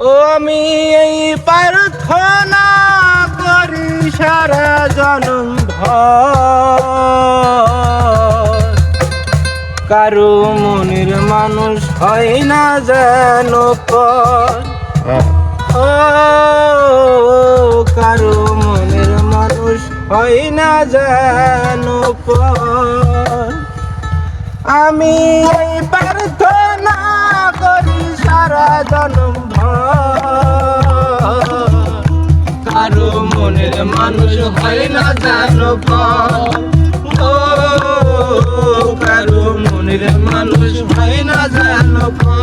ও আমি এই প্রার্থনা করি সারা জনম ভর, কারো মনের মানুষ হয় না যেন পর। ও কারো মনের মানুষ হয় না যেন পর। আমি এই প্রার্থনা করি সারা জনম ভর, কারো মনের মানুষ হয় না যেন পর। ও কারো মনের মানুষ হয় না যেন পর।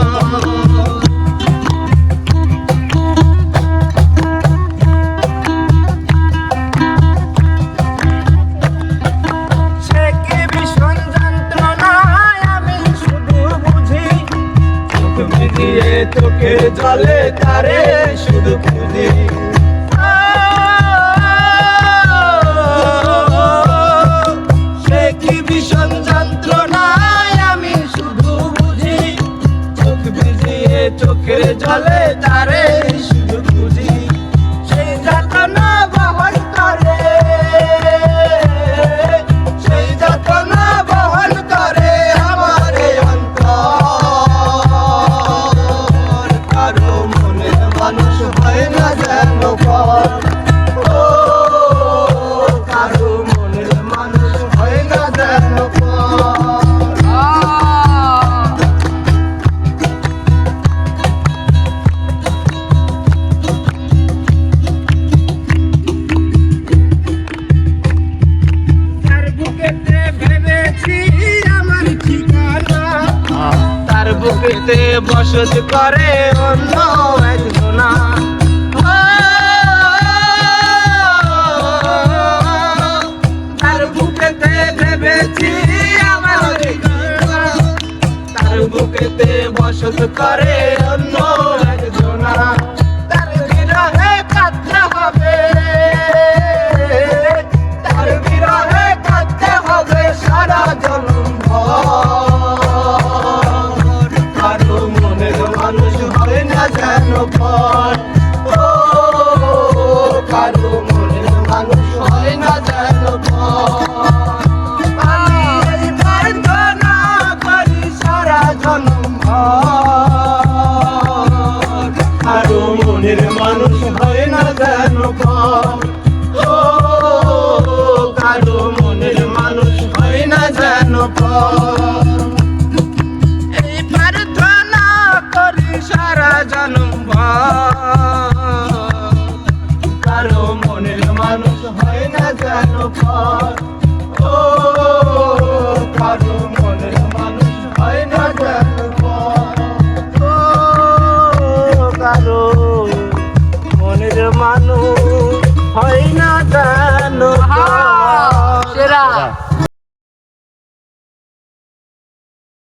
চোখে জলে তারে শুধু খুঁজি, সে কি ভীষণ যন্ত্রণায় আমি শুধু বুঝি। চোখ ভিজিয়ে চোখের জলে তারে শুধু খুঁজি, সেই যাতনা বহন করে, সেই যাতনা বহন করে আমার অন্তর। কারো মনের মানুষ হয় না যেন পর, ও কারো মনের মানুষ হয় না যেন পর। তার বুকেতে ভেবেছি আমার ঠিকানা, তার বুকেতে বসত করে অন্য একজনা। তার বুকেতে ভেবেছি আমার ঠিকানা, তার বুকেতে বসত করে অন্য একজনা। তার বিরহে কাঁদতে হবে, তার বিরহে কাঁদতে হবে সারা জনম ভর। কারো মনের মানুষ হয় না যেন পর, ও কারো মনের মানুষ হয় না যেন পর। আমি এই প্রার্থনা করি সারা জনম ভর, কারো মনের মানুষ হয় না যেন পর। ও কারো মনের মানুষ হয় না যেন পর। এই প্রার্থনা করি সারা জনম ভর, কারো মনের মানুষ হয় না যেন পর। ও কারো মনের মানুষ হয় না যেন পর। ও কারো মনের মানুষ হয় না যেন